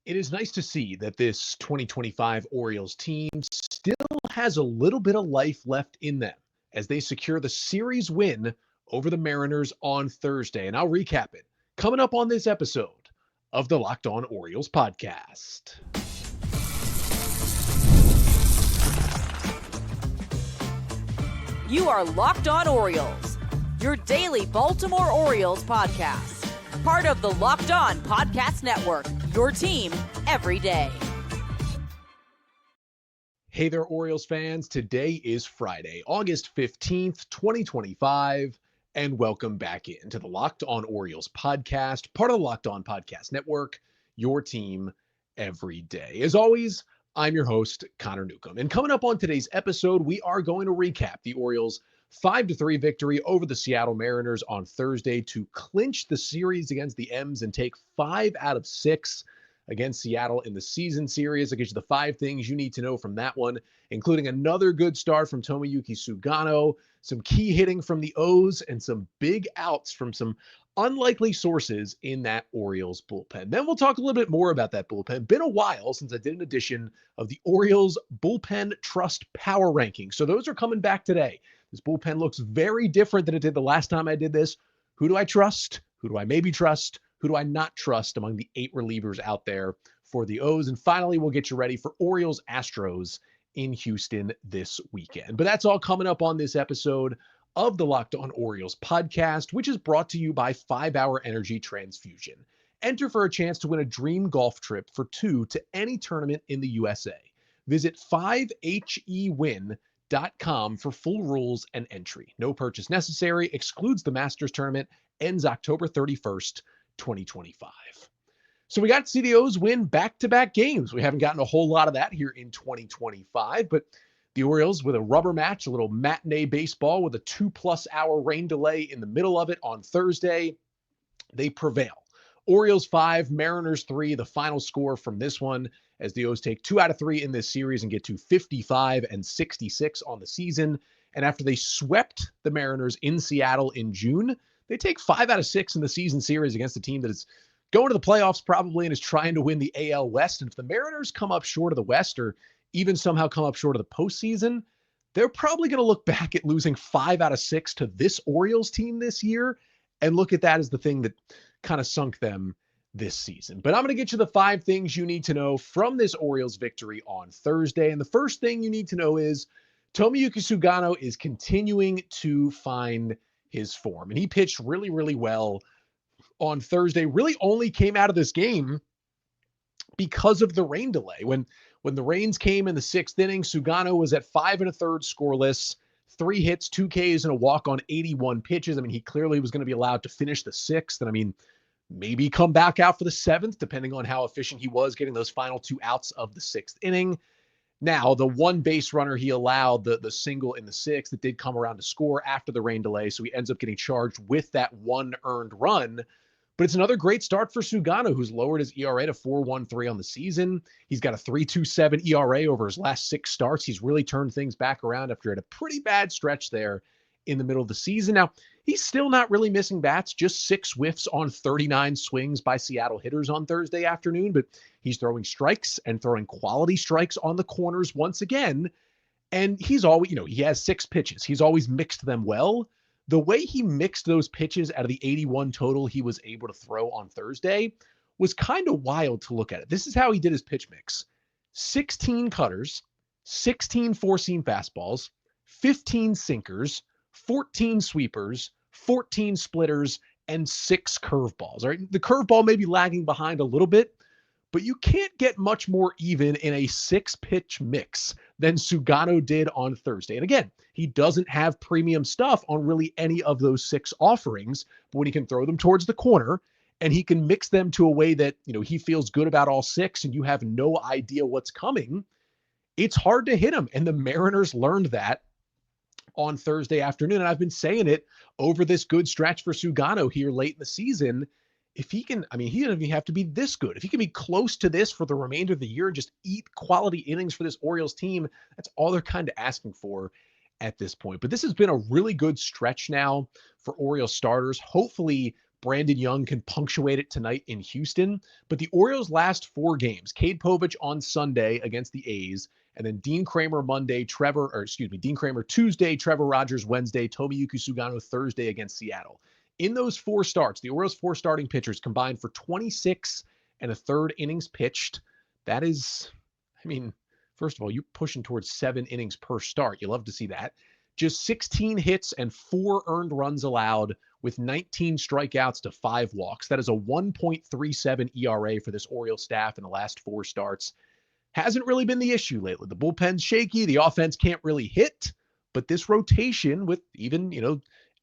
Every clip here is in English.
It is nice to see that this 2025 Orioles team still has a little bit of life left in them as they secure the series win over the Mariners on Thursday. And I'll recap it coming up on this episode of the Locked On Orioles podcast. You are Locked On Orioles, your daily Baltimore Orioles podcast. Part of the Locked On Podcast Network, your team every day. Hey there, Orioles fans. Today is Friday, August 15th, 2025, and welcome back into the Locked On Orioles podcast, part of the Locked On Podcast Network, your team every day. As always, I'm your host, Connor Newcomb. And coming up on today's episode, we are going to recap the Orioles' 5-3 victory over the Seattle Mariners on Thursday to clinch the series against the M's and take 5 out of 6 against Seattle in the season series. I'll get you the 5 things you need to know from that one, including another good start from Tomoyuki Sugano, some key hitting from the O's, and some big outs from some unlikely sources in that Orioles bullpen. Then we'll talk a little bit more about that bullpen. Been a while since I did an edition of the Orioles Bullpen Trust Power Ranking. So those are coming back today. This bullpen looks very different than it did the last time I did this. Who do I trust? Who do I maybe trust? Who do I not trust among the 8 relievers out there for the O's? And finally, we'll get you ready for Orioles Astros in Houston this weekend. But that's all coming up on this episode of the Locked On Orioles podcast, which is brought to you by 5-Hour Energy Transfusion. Enter for a chance to win a dream golf trip for 2 to any tournament in the USA. Visit 5hewin.com for full rules and entry. No purchase necessary. Excludes the Masters tournament. Ends October 31st, 2025. So we got to see the O's win back-to-back games. We haven't gotten a whole lot of that here in 2025, but the Orioles with a rubber match, a little matinee baseball with a 2+ hour rain delay in the middle of it on Thursday, they prevail. Orioles 5, Mariners 3, the final score from this one, as the O's take 2 out of 3 in this series and get to 55 and 66 on the season. And after they swept the Mariners in Seattle in June, they take 5 out of 6 in the season series against a team that is going to the playoffs probably and is trying to win the AL West. And if the Mariners come up short of the West or even somehow come up short of the postseason, they're probably going to look back at losing 5 out of 6 to this Orioles team this year and look at that as the thing that kind of sunk them this season. But I'm going to get you the 5 things you need to know from this Orioles victory on Thursday. And the first thing you need to know is Tomoyuki Sugano is continuing to find his form. And he pitched really, really well on Thursday. Really only came out of this game because of the rain delay. When the rains came in the 6th inning, Sugano was at 5 1/3 scoreless, 3 hits, 2 Ks, and a walk on 81 pitches. I mean, he clearly was going to be allowed to finish the 6th. And I mean, maybe come back out for the 7th, depending on how efficient he was getting those final 2 outs of the 6th inning. Now, the 1 base runner he allowed, the single in the 6th, that did come around to score after the rain delay. So he ends up getting charged with that 1 earned run. But it's another great start for Sugano, who's lowered his ERA to 4.13 on the season. He's got a 3.27 ERA over his last 6 starts. He's really turned things back around after he had a pretty bad stretch there in the middle of the season. Now, he's still not really missing bats, just 6 whiffs on 39 swings by Seattle hitters on Thursday afternoon, but he's throwing strikes and throwing quality strikes on the corners once again. And he's always, he has 6 pitches. He's always mixed them well. The way he mixed those pitches out of the 81 total he was able to throw on Thursday was kind of wild to look at it. This is how he did his pitch mix. 16 cutters, 16 four-seam fastballs, 15 sinkers, 14 sweepers, 14 splitters, and 6 curveballs. All right, the curveball may be lagging behind a little bit, but you can't get much more even in a 6-pitch mix than Sugano did on Thursday. And again, he doesn't have premium stuff on really any of those 6 offerings, but when he can throw them towards the corner and he can mix them to a way that, he feels good about all 6 and you have no idea what's coming, it's hard to hit him. And the Mariners learned that on Thursday afternoon. And I've been saying it over this good stretch for Sugano here late in the season. If he can, he doesn't even have to be this good. If he can be close to this for the remainder of the year and just eat quality innings for this Orioles team, that's all they're kind of asking for at this point. But this has been a really good stretch now for Orioles starters. Hopefully Brandon Young can punctuate it tonight in Houston. But the Orioles' last 4 games, Cade Povich on Sunday against the A's, and then Dean Kramer Dean Kramer Tuesday, Trevor Rogers Wednesday, Tomoyuki Sugano Thursday against Seattle. In those 4 starts, the Orioles' 4 starting pitchers combined for 26 and a third innings pitched. That is, first of all, you're pushing towards 7 innings per start. You love to see that. Just 16 hits and 4 earned runs allowed with 19 strikeouts to 5 walks. That is a 1.37 ERA for this Orioles staff in the last 4 starts. Hasn't really been the issue lately. The bullpen's shaky. The offense can't really hit. But this rotation with even,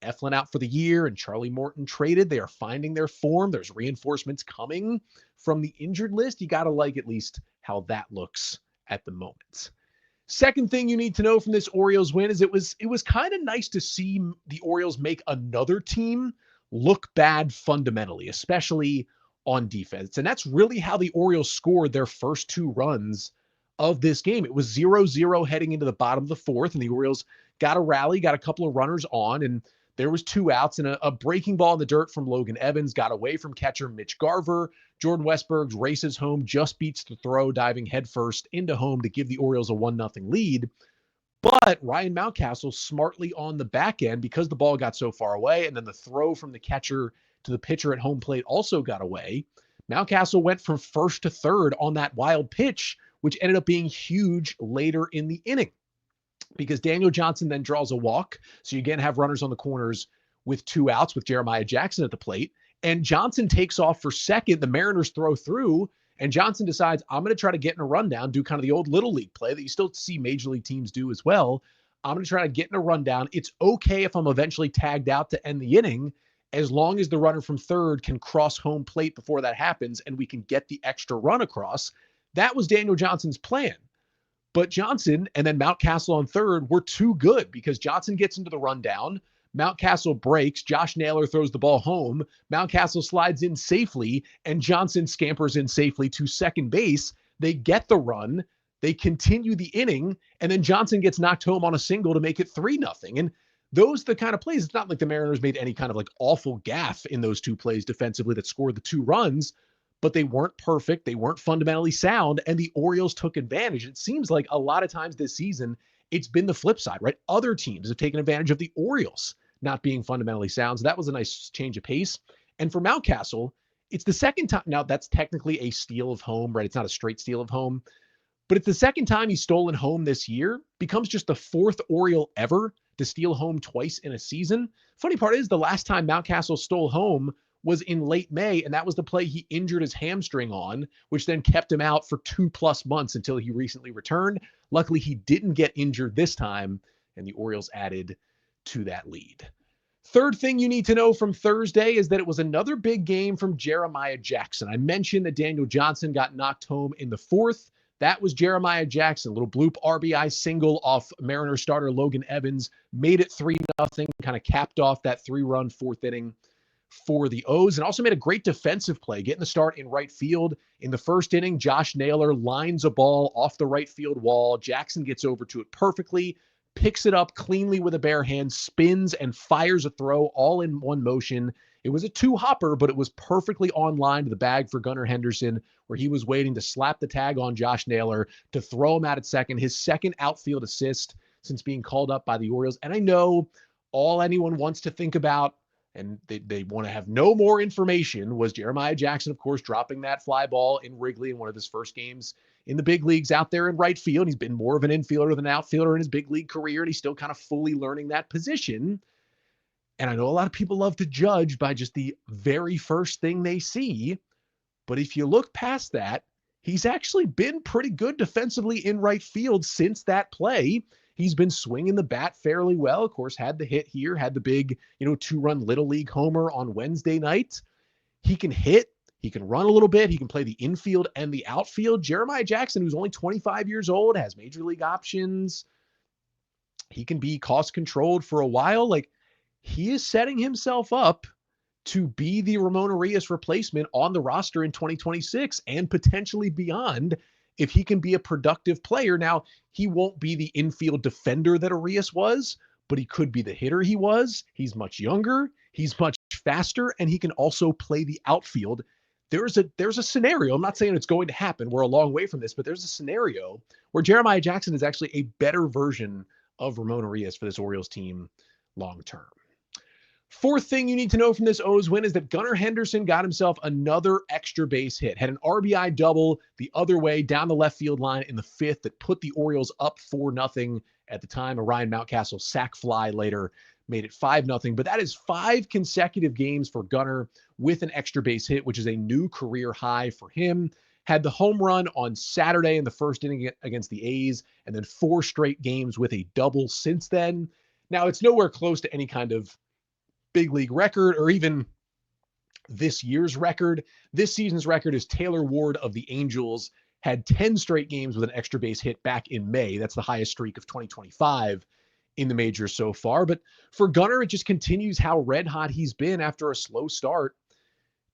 Eflin out for the year and Charlie Morton traded, they are finding their form. There's reinforcements coming from the injured list. You got to like at least how that looks at the moment. Second thing you need to know from this Orioles win is it was kind of nice to see the Orioles make another team look bad fundamentally, especially on defense. And that's really how the Orioles scored their first 2 runs of this game. It was 0-0 heading into the bottom of the 4th, and the Orioles got a rally, got a couple of runners on, and there was 2 outs, and a breaking ball in the dirt from Logan Evans got away from catcher Mitch Garver. Jordan Westberg races home, just beats the throw, diving headfirst into home to give the Orioles a 1-0 lead. But Ryan Mountcastle smartly on the back end, because the ball got so far away, and then the throw from the catcher to the pitcher at home plate also got away. Mountcastle went from first to third on that wild pitch, which ended up being huge later in the inning, because Daniel Johnson then draws a walk. So you again have runners on the corners with 2 outs with Jeremiah Jackson at the plate. And Johnson takes off for second. The Mariners throw through, and Johnson decides, I'm going to try to get in a rundown, do kind of the old little league play that you still see major league teams do as well. I'm going to try to get in a rundown. It's okay if I'm eventually tagged out to end the inning, as long as the runner from third can cross home plate before that happens and we can get the extra run across. That was Daniel Johnson's plan. But Johnson and then Mountcastle on third were too good, because Johnson gets into the rundown. Mountcastle breaks. Josh Naylor throws the ball home. Mountcastle slides in safely, and Johnson scampers in safely to second base. They get the run. They continue the inning, and then Johnson gets knocked home on a single to make it 3-0. And those are the kind of plays. It's not like the Mariners made any kind of awful gaffe in those 2 plays defensively that scored the 2 runs, but they weren't perfect. They weren't fundamentally sound, and the Orioles took advantage. It seems like a lot of times this season, it's been the flip side, right? Other teams have taken advantage of the Orioles not being fundamentally sound. So that was a nice change of pace. And for Mountcastle, it's the second time. Now, that's technically a steal of home, right? It's not a straight steal of home, but it's the second time he's stolen home this year. Becomes just the 4th Oriole ever to steal home twice in a season. Funny part is, the last time Mountcastle stole home was in late May, and that was the play he injured his hamstring on, which then kept him out for 2+ months until he recently returned. Luckily, he didn't get injured this time, and the Orioles added to that lead. Third thing you need to know from Thursday is that it was another big game from Jeremiah Jackson. I mentioned that Daniel Johnson got knocked home in the 4th. That was Jeremiah Jackson. Little bloop RBI single off Mariner starter Logan Evans. Made it 3-0, kind of capped off that 3-run 4th inning for the O's, and also made a great defensive play, getting the start in right field. In the first inning, Josh Naylor lines a ball off the right field wall. Jackson gets over to it perfectly, picks it up cleanly with a bare hand, spins and fires a throw all in one motion. It was a 2-hopper, but it was perfectly on line to the bag for Gunnar Henderson, where he was waiting to slap the tag on Josh Naylor to throw him out at second, his second outfield assist since being called up by the Orioles. And I know all anyone wants to think about, and they want to have no more information, was Jeremiah Jackson, of course, dropping that fly ball in Wrigley in one of his first games in the big leagues out there in right field. He's been more of an infielder than an outfielder in his big league career, and he's still kind of fully learning that position. And I know a lot of people love to judge by just the very first thing they see, but if you look past that, he's actually been pretty good defensively in right field since that play. He's been swinging the bat fairly well. Of course, had the hit here, had the big, 2-run Little League homer on Wednesday night. He can hit. He can run a little bit. He can play the infield and the outfield. Jeremiah Jackson, who's only 25 years old, has major league options. He can be cost controlled for a while. He is setting himself up to be the Ramon Arias replacement on the roster in 2026 and potentially beyond, if he can be a productive player. Now, he won't be the infield defender that Arias was, but he could be the hitter he was. He's much younger. He's much faster, and he can also play the outfield. There's a scenario, I'm not saying it's going to happen, we're a long way from this, but there's a scenario where Jeremiah Jackson is actually a better version of Ramon Urias for this Orioles team long term. Fourth thing you need to know from this O's win is that Gunnar Henderson got himself another extra base hit, had an RBI double the other way down the left field line in the fifth that put the Orioles up 4-0 at the time. A Ryan Mountcastle sac fly later made it 5-0, but that is 5 consecutive games for Gunnar with an extra base hit, which is a new career high for him. Had the home run on Saturday in the first inning against the A's, and then 4 straight games with a double since then. Now, it's nowhere close to any kind of big league record or even this year's record. This season's record is Taylor Ward of the Angels, had 10 straight games with an extra base hit back in May. That's the highest streak of 2025 in the majors so far. But for Gunnar, it just continues how red hot he's been after a slow start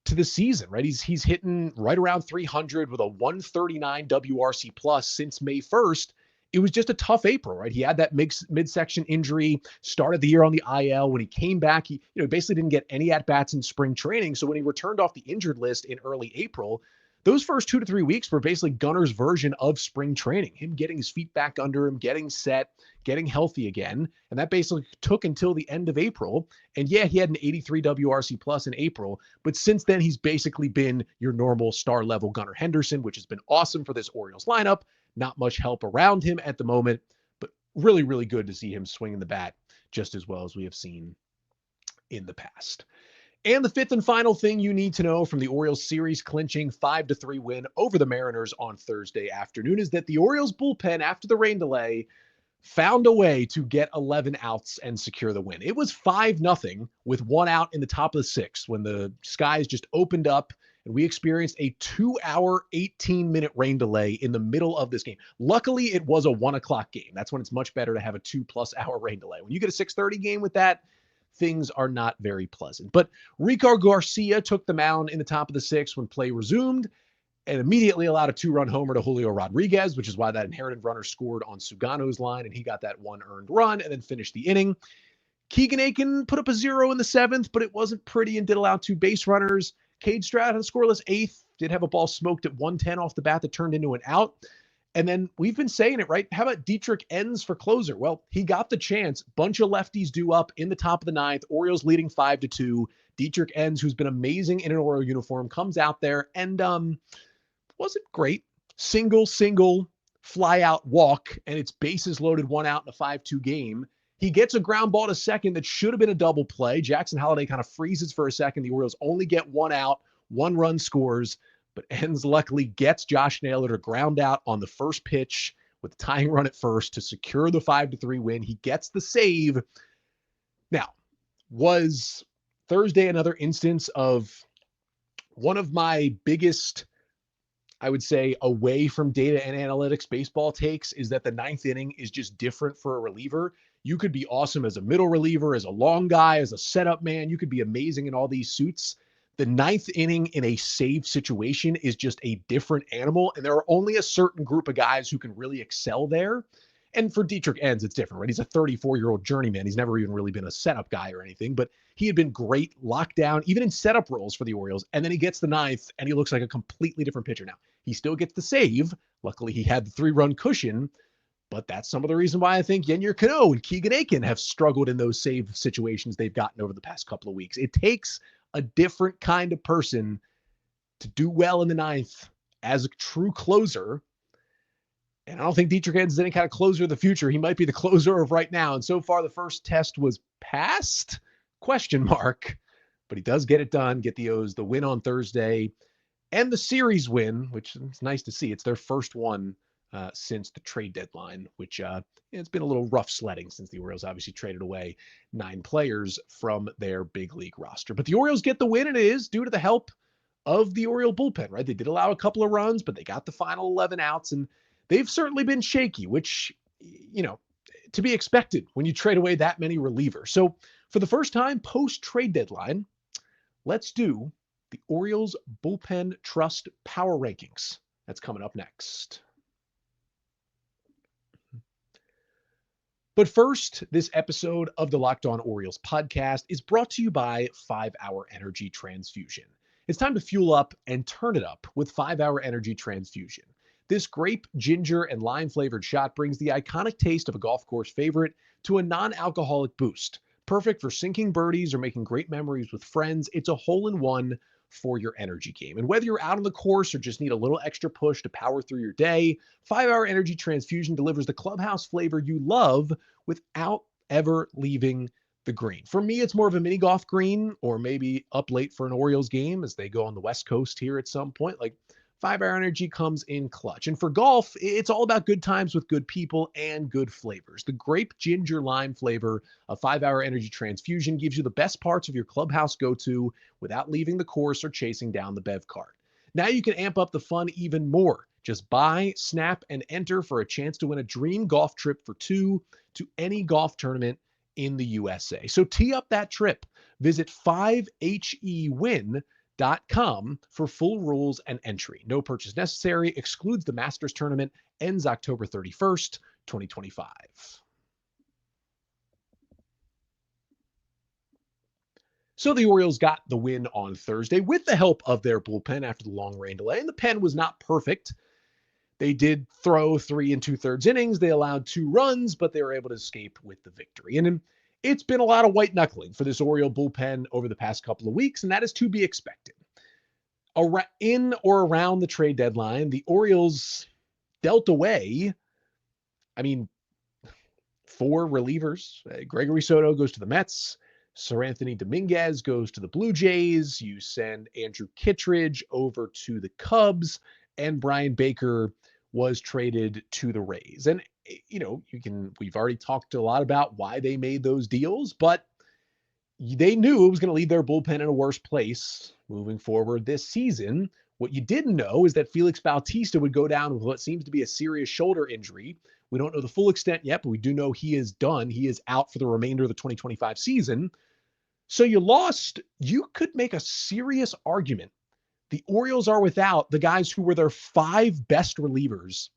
to the season, right? He's hitting right around 300 with a 139 WRC plus since May 1st. It was just a tough April, right? He had that midsection injury, started the year on the IL. When he came back, he basically didn't get any at-bats in spring training. So when he returned off the injured list in early April, those first 2 to 3 weeks were basically Gunnar's version of spring training, him getting his feet back under him, getting set, getting healthy again. And that basically took until the end of April. And yeah, he had an 83 WRC plus in April, but since then he's basically been your normal star level Gunnar Henderson, which has been awesome for this Orioles lineup. Not much help around him at the moment, but really, really good to see him swinging the bat just as well as we have seen in the past. And the fifth and final thing you need to know from the Orioles series clinching 5-3 win over the Mariners on Thursday afternoon is that the Orioles bullpen, after the rain delay, found a way to get 11 outs and secure the win. It was 5-0 with 1 out in the top of the 6th when the skies just opened up and we experienced a 2-hour, 18-minute rain delay in the middle of this game. Luckily, it was a 1:00 game. That's when it's much better to have a 2+ hour rain delay. When you get a 6:30 game with that, things are not very pleasant. But Ricar Garcia took the mound in the top of the 6th when play resumed and immediately allowed a 2-run homer to Julio Rodriguez, which is why that inherited runner scored on Sugano's line, and he got that 1 earned run and then finished the inning. Keegan Aiken put up a 0 in the 7th, but it wasn't pretty and did allow 2 base runners. Cade Stroud had a scoreless 8th, did have a ball smoked at 110 off the bat that turned into an out. And then we've been saying it, right? How about Dietrich Enns for closer? Well, he got the chance. Bunch of lefties due up in the top of the 9th. Orioles leading 5-2. Dietrich Enns, who's been amazing in an Oriole uniform, comes out there and wasn't great. Single, fly out walk, and it's bases loaded, 1 out in a 5-2 game. He gets a ground ball to second that should have been a double play. Jackson Holliday kind of freezes for a second. The Orioles only get 1 out, 1 run scores, but Enns luckily gets Josh Naylor to ground out on the first pitch with the tying run at first to secure the 5-3 win. He gets the save. Now, was Thursday another instance of one of my biggest, I would say, away from data and analytics baseball takes is that the 9th inning is just different for a reliever. You could be awesome as a middle reliever, as a long guy, as a setup man. You could be amazing in all these suits. The 9th inning in a save situation is just a different animal, and there are only a certain group of guys who can really excel there. And for Dietrich Enns, it's different, right? He's a 34-year-old journeyman. He's never even really been a setup guy or anything, but he had been great lockdown, even in setup roles for the Orioles. And then he gets the 9th, and he looks like a completely different pitcher. Now, he still gets the save. Luckily, he had the 3-run cushion, but that's some of the reason why I think Yennier Cano and Keegan Aiken have struggled in those save situations they've gotten over the past couple of weeks. It takes a different kind of person to do well in the 9th as a true closer. And I don't think Dietrich Enns is any kind of closer of the future. He might be the closer of right now. And so far, the first test was passed, ? But he does get it done, get the O's the win on Thursday and the series win, which is nice to see. It's their first one since the trade deadline, which it's been a little rough sledding since the Orioles obviously traded away 9 players from their big league roster. But the Orioles get the win, and it is due to the help of the Oriole bullpen, right? They did allow a couple of runs, but they got the final 11 outs, and they've certainly been shaky, which, to be expected when you trade away that many relievers. So for the first time post-trade deadline, let's do the Orioles Bullpen Trust Power Rankings. That's coming up next. But first, this episode of the Locked On Orioles podcast is brought to you by 5-Hour Energy Transfusion. It's time to fuel up and turn it up with 5-Hour Energy Transfusion. This grape, ginger, and lime-flavored shot brings the iconic taste of a golf course favorite to a non-alcoholic boost. Perfect for sinking birdies or making great memories with friends. It's a hole-in-one for your energy game. And whether you're out on the course or just need a little extra push to power through your day, 5-Hour Energy Transfusion delivers the clubhouse flavor you love without ever leaving the green. For me, it's more of a mini golf green, or maybe up late for an Orioles game as they go on the West Coast here at some point. Like 5-Hour Energy comes in clutch. And for golf, it's all about good times with good people and good flavors. The grape, ginger, lime flavor of 5-Hour Energy Transfusion gives you the best parts of your clubhouse go-to without leaving the course or chasing down the bev cart. Now you can amp up the fun even more. Just buy, snap, and enter for a chance to win a dream golf trip for two to any golf tournament in the USA. So tee up that trip. Visit 5hewin.com for full rules and entry. No purchase necessary. Excludes the Masters tournament. Ends October 31st, 2025. So the Orioles got the win on Thursday with the help of their bullpen after the long rain delay. And the pen was not perfect. They did throw 3 2/3 innings. They allowed 2 runs, but they were able to escape with the victory. And it's been a lot of white knuckling for this Oriole bullpen over the past couple of weeks, and that is to be expected. In or around the trade deadline, the Orioles dealt away, 4 relievers. Gregory Soto goes to the Mets. Seranthony Dominguez goes to the Blue Jays. You send Andrew Kittredge over to the Cubs, and Brian Baker was traded to the Rays. And, we've already talked a lot about why they made those deals, but they knew it was going to leave their bullpen in a worse place moving forward this season. What you didn't know is that Felix Bautista would go down with what seems to be a serious shoulder injury. We don't know the full extent yet, but we do know he is done. He is out for the remainder of the 2025 season. So you could make a serious argument. The Orioles are without the guys who were their 5 best relievers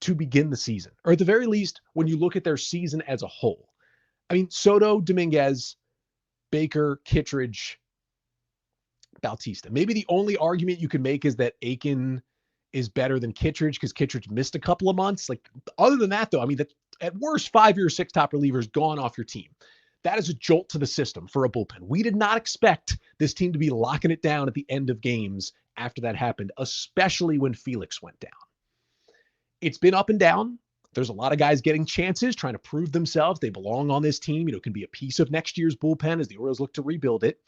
to begin the season, or at the very least, when you look at their season as a whole. Soto, Dominguez, Baker, Kittredge, Bautista. Maybe the only argument you could make is that Aiken is better than Kittredge because Kittredge missed a couple of months. Other than that, though, that at worst 5 or 6 top relievers gone off your team. That is a jolt to the system for a bullpen. We did not expect this team to be locking it down at the end of games after that happened, especially when Felix went down. It's been up and down. There's a lot of guys getting chances, trying to prove themselves. They belong on this team. Can be a piece of next year's bullpen as the Orioles look to rebuild it.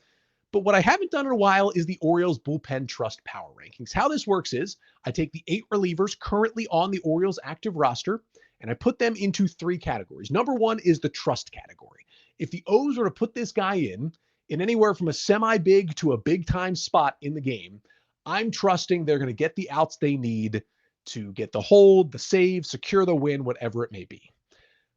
But what I haven't done in a while is the Orioles bullpen trust power rankings. How this works is I take the 8 relievers currently on the Orioles active roster, and I put them into 3 categories. Number 1 is the trust category. If the O's were to put this guy in anywhere from a semi-big to a big-time spot in the game, I'm trusting they're going to get the outs they need to get the hold, the save, secure the win, whatever it may be.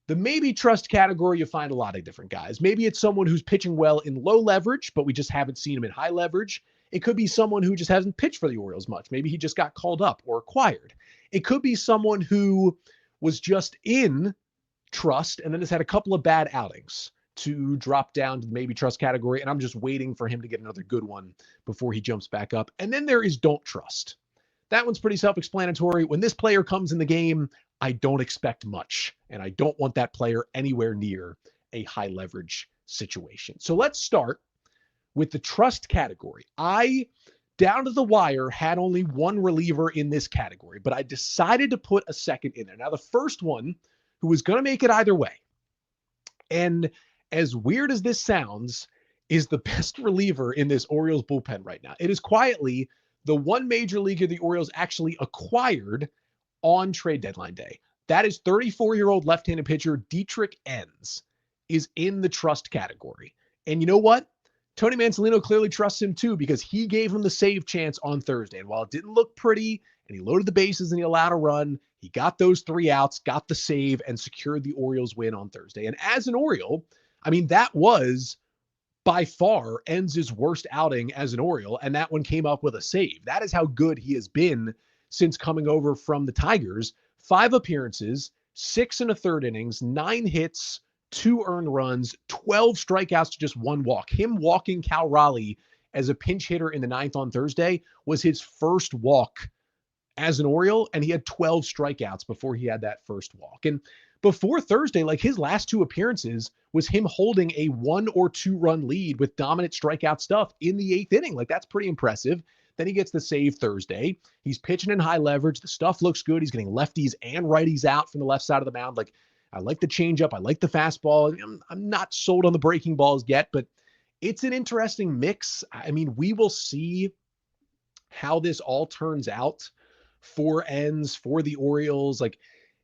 The maybe trust category, you find a lot of different guys. Maybe it's someone who's pitching well in low leverage, but we just haven't seen him in high leverage. It could be someone who just hasn't pitched for the Orioles much. Maybe he just got called up or acquired. It could be someone who was just in trust and then has had a couple of bad outings to drop down to the maybe trust category, and I'm just waiting for him to get another good one before he jumps back up. And then there is don't trust. That one's pretty self-explanatory. When this player comes in the game, I don't expect much, and I don't want that player anywhere near a high leverage situation. So let's start with the trust category. I, down to the wire, had only 1 reliever in this category, but I decided to put a second in there. Now, the first one, who was going to make it either way, and as weird as this sounds, is the best reliever in this Orioles bullpen right now. It is quietly the one major leaguer the Orioles actually acquired on trade deadline day. That is 34-year-old left-handed pitcher Dietrich Enns is in the trust category. And you know what? Tony Mansolino clearly trusts him too, because he gave him the save chance on Thursday. And while it didn't look pretty and he loaded the bases and he allowed a run, he got those 3 outs, got the save, and secured the Orioles win on Thursday. And as an Oriole, that was by far Enns' worst outing as an Oriole, and that one came up with a save. That is how good he has been since coming over from the Tigers. 5 appearances, 6 and a third innings, 9 hits, 2 earned runs, 12 strikeouts to just 1 walk. Him walking Cal Raleigh as a pinch hitter in the ninth on Thursday was his first walk as an Oriole, and he had 12 strikeouts before he had that first walk. And before Thursday, like his last 2 appearances was him holding a 1 or 2 run lead with dominant strikeout stuff in the 8th inning. Like that's pretty impressive. Then he gets the save Thursday. He's pitching in high leverage. The stuff looks good. He's getting lefties and righties out from the left side of the mound. Like I like the changeup. I like the fastball. I'm not sold on the breaking balls yet, but it's an interesting mix. I mean, we will see how this all turns out for Enns, for the Orioles. Like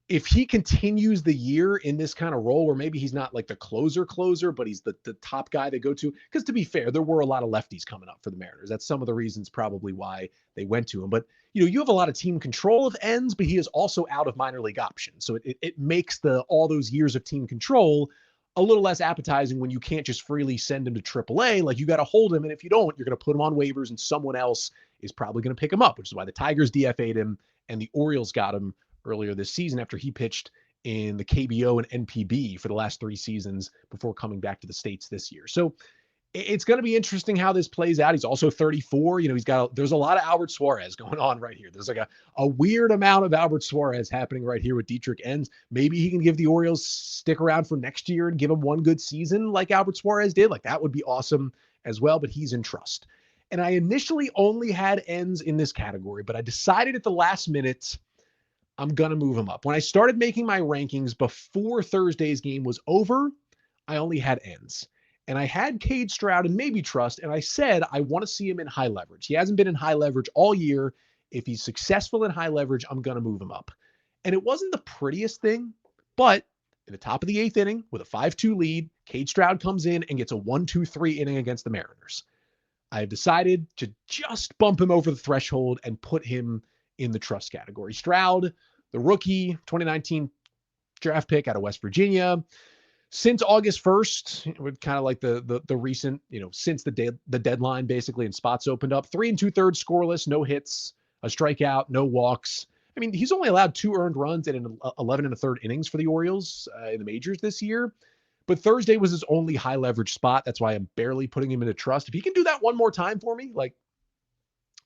if he continues the year in this kind of role where maybe he's not like the closer, but he's the top guy they go to. Because to be fair, there were a lot of lefties coming up for the Mariners. That's some of the reasons probably why they went to him. But, you know, you have a lot of team control of Enns, but he is also out of minor league options. So it makes all those years of team control a little less appetizing when you can't just freely send him to AAA. Like you got to hold him. And if you don't, you're going to put him on waivers and someone else is probably going to pick him up, which is why the Tigers DFA'd him and the Orioles got him earlier this season after he pitched in the KBO and NPB for the last 3 seasons before coming back to the States this year. So it's going to be interesting how this plays out. He's also 34. You know, there's a lot of Albert Suarez going on right here. There's like a weird amount of Albert Suarez happening right here with Dietrich Enns. Maybe he can give the Orioles stick around for next year and give him one good season like Albert Suarez did. Like that would be awesome as well, but he's in trust. And I initially only had Enns in this category, but I decided at the last minute, I'm going to move him up. When I started making my rankings before Thursday's game was over, I only had Enns. And I had Cade Stroud and maybe Trust, and I said I want to see him in high leverage. He hasn't been in high leverage all year. If he's successful in high leverage, I'm going to move him up. And it wasn't the prettiest thing, but in the top of the 8th inning with a 5-2 lead, Cade Stroud comes in and gets a 1-2-3 inning against the Mariners. I have decided to just bump him over the threshold and put him in the trust category. Stroud, the rookie, 2019 draft pick out of West Virginia. Since August 1st, with kind of like the recent, you know, since the deadline basically and spots opened up, 3 2/3 scoreless, no hits, a strikeout, no walks. I mean, he's only allowed 2 earned runs in 11 1/3 innings for the Orioles in the majors this year. But Thursday was his only high leverage spot. That's why I'm barely putting him into trust. If he can do that one more time for me, like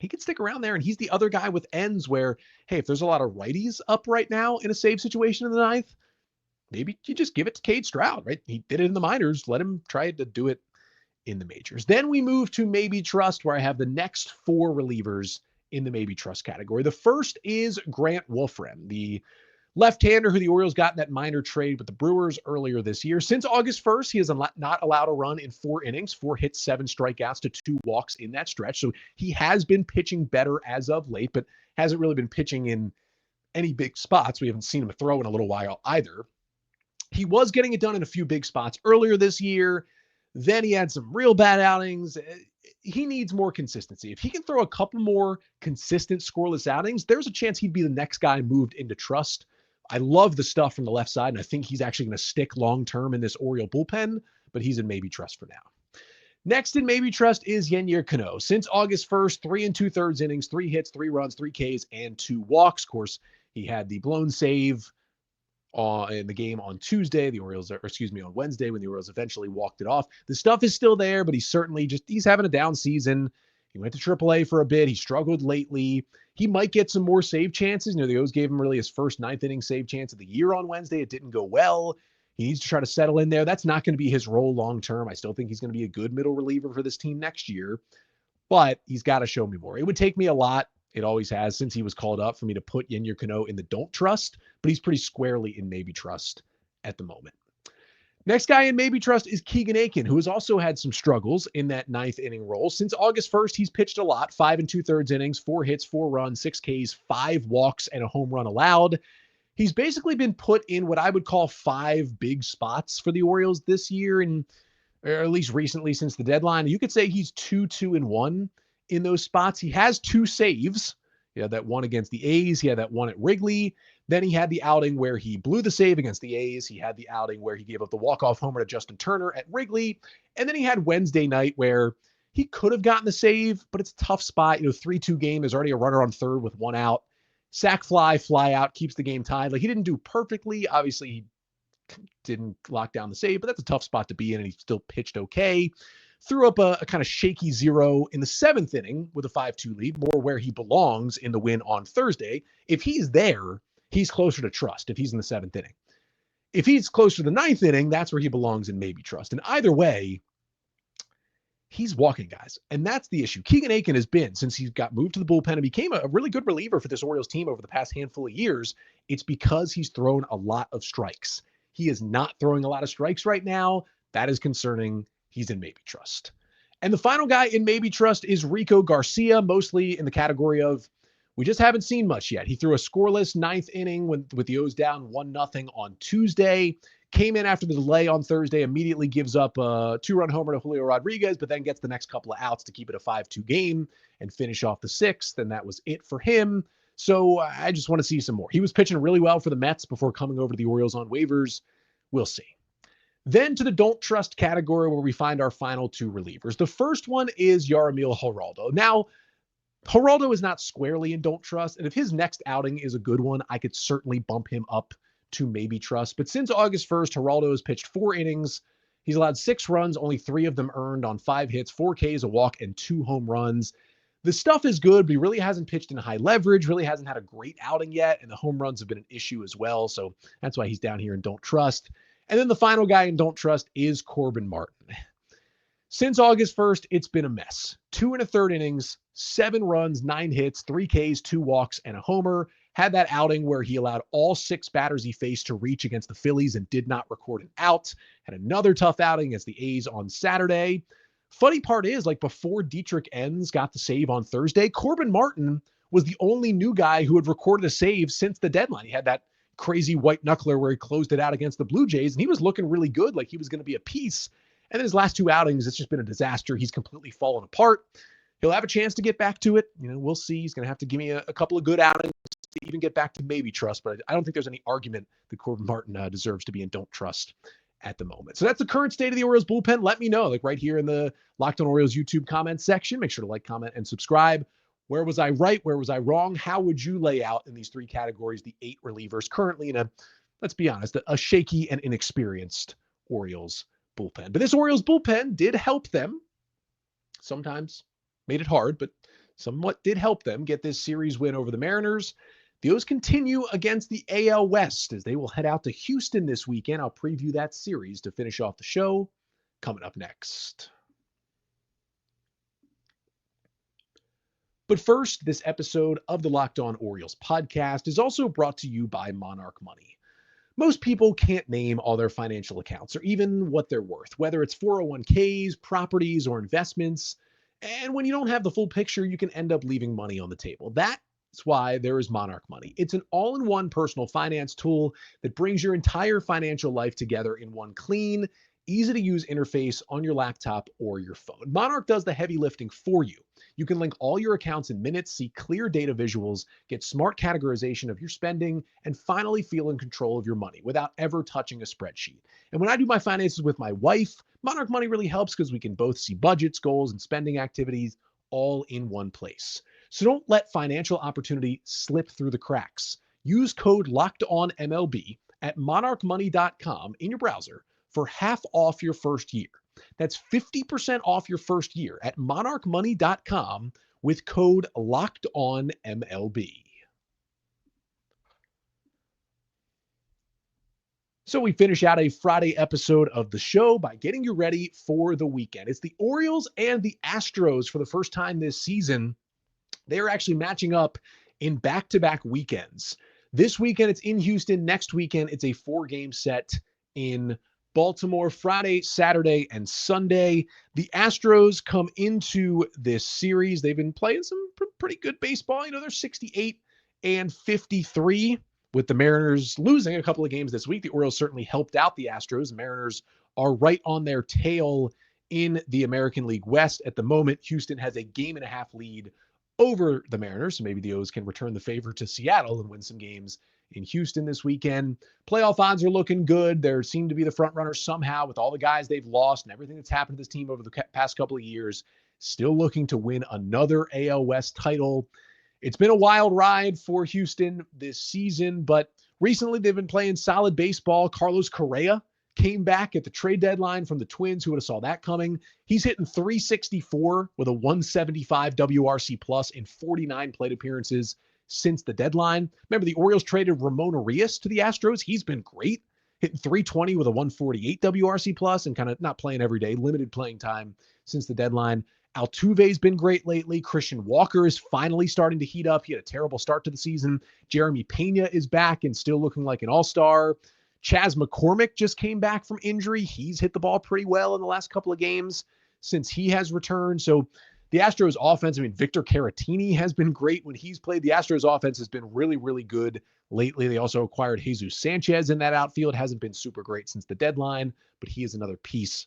he can stick around there. And he's the other guy with Enns where, hey, if there's a lot of righties up right now in a save situation in the ninth, maybe you just give it to Cade Stroud, right? He did it in the minors. Let him try to do it in the majors. Then we move to maybe trust, where I have the next 4 relievers in the maybe trust category. The first is Grant Wolfram, the left-hander who the Orioles got in that minor trade with the Brewers earlier this year. Since August 1st, he has not allowed a run in 4 innings, 4 hits, 7 strikeouts to 2 walks in that stretch. So he has been pitching better as of late, but hasn't really been pitching in any big spots. We haven't seen him throw in a little while either. He was getting it done in a few big spots earlier this year. Then he had some real bad outings. He needs more consistency. If he can throw a couple more consistent scoreless outings, there's a chance he'd be the next guy moved into trust. I love the stuff from the left side, and I think he's actually going to stick long-term in this Oriole bullpen, but he's in maybe trust for now. Next in maybe trust is Yennier Cano. Since August 1st, 3 2/3 innings, 3 hits, 3 runs, 3 Ks, and 2 walks. Of course, he had the blown save in the game on Wednesday when the Orioles eventually walked it off. The stuff is still there, but he's having a down season. He went to AAA for a bit. He struggled lately. He might get some more save chances. You know, the O's gave him really his first 9th inning save chance of the year on Wednesday. It didn't go well. He needs to try to settle in there. That's not going to be his role long-term. I still think he's going to be a good middle reliever for this team next year, but he's got to show me more. It would take me a lot. It always has since he was called up for me to put Yennier Cano in the don't trust, but he's pretty squarely in maybe trust at the moment. Next guy in maybe trust is Keegan Akin, who has also had some struggles in that 9th inning role. Since August 1st, he's pitched a lot, 5 2/3 innings, 4 hits, 4 runs, 6 Ks, 5 walks, and a home run allowed. He's basically been put in what I would call 5 big spots for the Orioles this year, or at least recently since the deadline. You could say he's 2-2-1 in those spots. He has 2 saves. He had that one against the A's. He had that one at Wrigley. Then he had the outing where he blew the save against the A's. He had the outing where he gave up the walk-off homer to Justin Turner at Wrigley. And then he had Wednesday night where he could have gotten the save, but it's a tough spot. 3-2 game. There's already a runner on third with 1 out. Sack fly, fly out, keeps the game tied. Like, he didn't do perfectly. Obviously, he didn't lock down the save, but that's a tough spot to be in, and he still pitched okay. Threw up a kind of shaky 0 in the 7th inning with a 5-2 lead, more where he belongs in the win on Thursday. If he's there, he's closer to trust if he's in the 7th inning. If he's closer to the 9th inning, that's where he belongs in maybe trust. And either way, he's walking guys. And that's the issue. Keegan Aiken has been, since he got moved to the bullpen and became a really good reliever for this Orioles team over the past handful of years, it's because he's thrown a lot of strikes. He is not throwing a lot of strikes right now. That is concerning. He's in maybe trust. And the final guy in maybe trust is Rico Garcia, mostly in the category of we just haven't seen much yet. He threw a scoreless 9th inning with the O's down 1-0 on Tuesday. Came in after the delay on Thursday, immediately gives up a 2-run homer to Julio Rodriguez, but then gets the next couple of outs to keep it a 5-2 game and finish off the 6th, and that was it for him. So I just want to see some more. He was pitching really well for the Mets before coming over to the Orioles on waivers. We'll see. Then to the don't trust category, where we find our final 2 relievers. The first one is Yaramil Geraldo. Now, Geraldo is not squarely in don't trust, and if his next outing is a good one, I could certainly bump him up to maybe trust. But since August 1st, Geraldo has pitched 4 innings. He's allowed 6 runs, only 3 of them earned on 5 hits, 4 Ks, a walk, and 2 home runs. The stuff is good, but he really hasn't pitched in high leverage, really hasn't had a great outing yet, and the home runs have been an issue as well, so that's why he's down here in don't trust. And then the final guy in don't trust is Corbin Martin. Since August 1st, it's been a mess. 2 1/3 innings, 7 runs, 9 hits, 3 Ks, 2 walks, and a homer. Had that outing where he allowed all 6 batters he faced to reach against the Phillies and did not record an out. Had another tough outing against the A's on Saturday. Funny part is, like, before Dietrich Enns got the save on Thursday, Corbin Martin was the only new guy who had recorded a save since the deadline. He had that crazy white knuckler where he closed it out against the Blue Jays, and he was looking really good, like he was going to be a piece. And then his last 2 outings, it's just been a disaster. He's completely fallen apart. He'll have a chance to get back to it. We'll see. He's going to have to give me a couple of good outings to even get back to maybe trust, but I don't think there's any argument that Corbin Martin deserves to be in don't trust at the moment. So that's the current state of the Orioles bullpen. Let me know, like right here in the Locked On Orioles YouTube comments section. Make sure to like, comment, and subscribe. Where was I right? Where was I wrong? How would you lay out in these 3 categories the 8 relievers currently in let's be honest, a shaky and inexperienced Orioles bullpen? But this Orioles bullpen did help them. Sometimes made it hard, but somewhat did help them get this series win over the Mariners. The O's continue against the AL West as they will head out to Houston this weekend. I'll preview that series to finish off the show coming up next. But first, this episode of the Locked On Orioles podcast is also brought to you by Monarch Money. Most people can't name all their financial accounts or even what they're worth, whether it's 401ks, properties, or investments. And when you don't have the full picture, you can end up leaving money on the table. That's why there is Monarch Money. It's an all-in-one personal finance tool that brings your entire financial life together in one clean, easy-to-use interface on your laptop or your phone. Monarch does the heavy lifting for you. You can link all your accounts in minutes, see clear data visuals, get smart categorization of your spending, and finally feel in control of your money without ever touching a spreadsheet. And when I do my finances with my wife, Monarch Money really helps because we can both see budgets, goals, and spending activities all in one place. So don't let financial opportunity slip through the cracks. Use code LOCKEDONMLB at monarchmoney.com in your browser for half off your first year. That's 50% off your first year at monarchmoney.com with code LOCKEDONMLB. So we finish out a Friday episode of the show by getting you ready for the weekend. It's the Orioles and the Astros for the first time this season. They are actually matching up in back-to-back weekends. This weekend, it's in Houston. Next weekend, it's a 4-game set in Baltimore, Friday, Saturday, and Sunday. The Astros come into this series. They've been playing some pretty good baseball. They're 68-53 with the Mariners losing a couple of games this week. The Orioles certainly helped out the Astros. The Mariners are right on their tail in the American League West at the moment. Houston has a 1.5 lead over the Mariners, so maybe the O's can return the favor to Seattle and win some games in Houston this weekend. Playoff odds are looking good. They seem to be the front runners somehow with all the guys they've lost and everything that's happened to this team over the past couple of years. Still looking to win another AL West title. It's been a wild ride for Houston this season, but recently they've been playing solid baseball. Carlos Correa came back at the trade deadline from the Twins. Who would have saw that coming? He's hitting 364 with a 175 WRC plus in 49 plate appearances since the deadline. Remember, the Orioles traded Ramon Urias to the Astros. He's been great, hitting 320 with a 148 WRC plus and kind of not playing every day, limited playing time since the deadline. Altuve's been great lately. Christian Walker is finally starting to heat up. He had a terrible start to the season. Jeremy Pena is back and still looking like an all-star. Chas McCormick just came back from injury. He's hit the ball pretty well in the last couple of games since he has returned. So the Astros offense, Victor Caratini has been great when he's played. The Astros offense has been really, really good lately. They also acquired Jesus Sanchez in that outfield. Hasn't been super great since the deadline, but he is another piece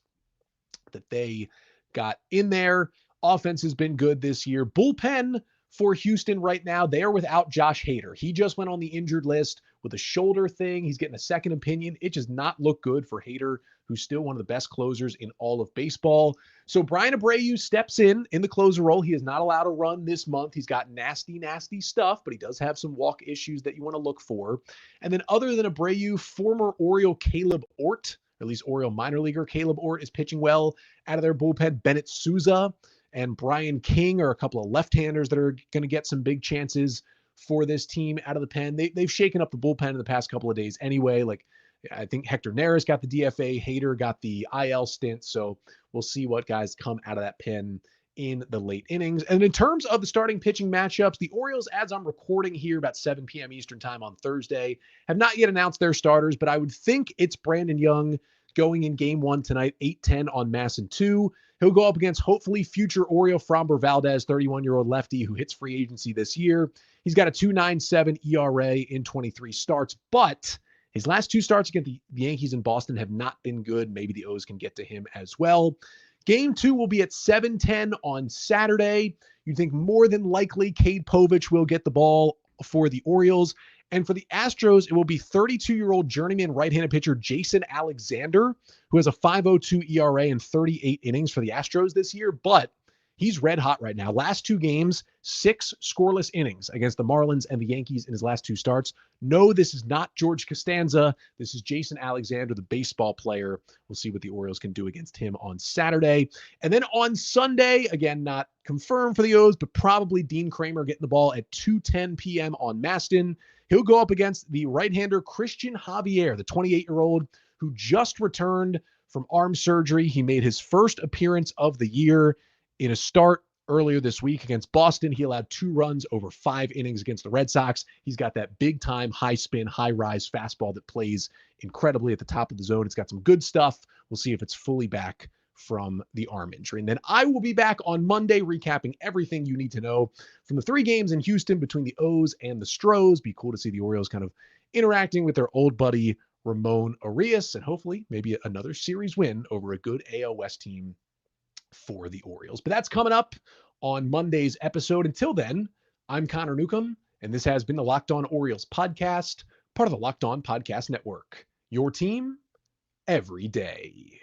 that they got in there. Offense has been good this year. Bullpen for Houston right now, they are without Josh Hader. He just went on the injured list with a shoulder thing. He's getting a second opinion. It does not look good for Hader, who's still one of the best closers in all of baseball. So Brian Abreu steps in the closer role. He is not allowed to run this month. He's got nasty, nasty stuff, but he does have some walk issues that you want to look for. And then other than Abreu, former Oriole Caleb Ort, or at least Oriole minor leaguer Caleb Ort, is pitching well out of their bullpen. Bennett Souza and Brian King are a couple of left-handers that are going to get some big chances for this team out of the pen. They've shaken up the bullpen in the past couple of days anyway. Like, I think Hector Neris got the DFA, Hader got the IL stint. So we'll see what guys come out of that pen in the late innings. And in terms of the starting pitching matchups, the Orioles, as I'm recording here about 7 p.m. Eastern time on Thursday, have not yet announced their starters, but I would think it's Brandon Young going in game 1 tonight, 8-10 on Masson 2. He'll go up against hopefully future Oriole Framber Valdez, 31-year-old lefty who hits free agency this year. He's got a 2.97 ERA in 23 starts, but his last 2 starts against the Yankees in Boston have not been good. Maybe the O's can get to him as well. Game 2 will be at 7:10 on Saturday. You'd think more than likely Cade Povich will get the ball for the Orioles. And for the Astros, it will be 32-year-old journeyman right-handed pitcher Jason Alexander, who has a 5.02 ERA in 38 innings for the Astros this year. But he's red hot right now. Last 2 games, 6 scoreless innings against the Marlins and the Yankees in his last 2 starts. No, this is not George Costanza. This is Jason Alexander, the baseball player. We'll see what the Orioles can do against him on Saturday. And then on Sunday, again, not confirmed for the O's, but probably Dean Kramer getting the ball at 2:10 p.m. on Maston. He'll go up against the right-hander Christian Javier, the 28-year-old who just returned from arm surgery. He made his first appearance of the year in a start earlier this week against Boston. He allowed 2 runs over 5 innings against the Red Sox. He's got that big-time, high-spin, high-rise fastball that plays incredibly at the top of the zone. It's got some good stuff. We'll see if it's fully back from the arm injury. And then I will be back on Monday recapping everything you need to know from the 3 games in Houston between the O's and the Stros. Be cool to see the Orioles kind of interacting with their old buddy Ramon Urias and hopefully maybe another series win over a good AL West team for the Orioles. But that's coming up on Monday's episode. Until then, I'm Connor Newcomb, and this has been the Locked On Orioles podcast, part of the Locked On Podcast Network. Your team every day.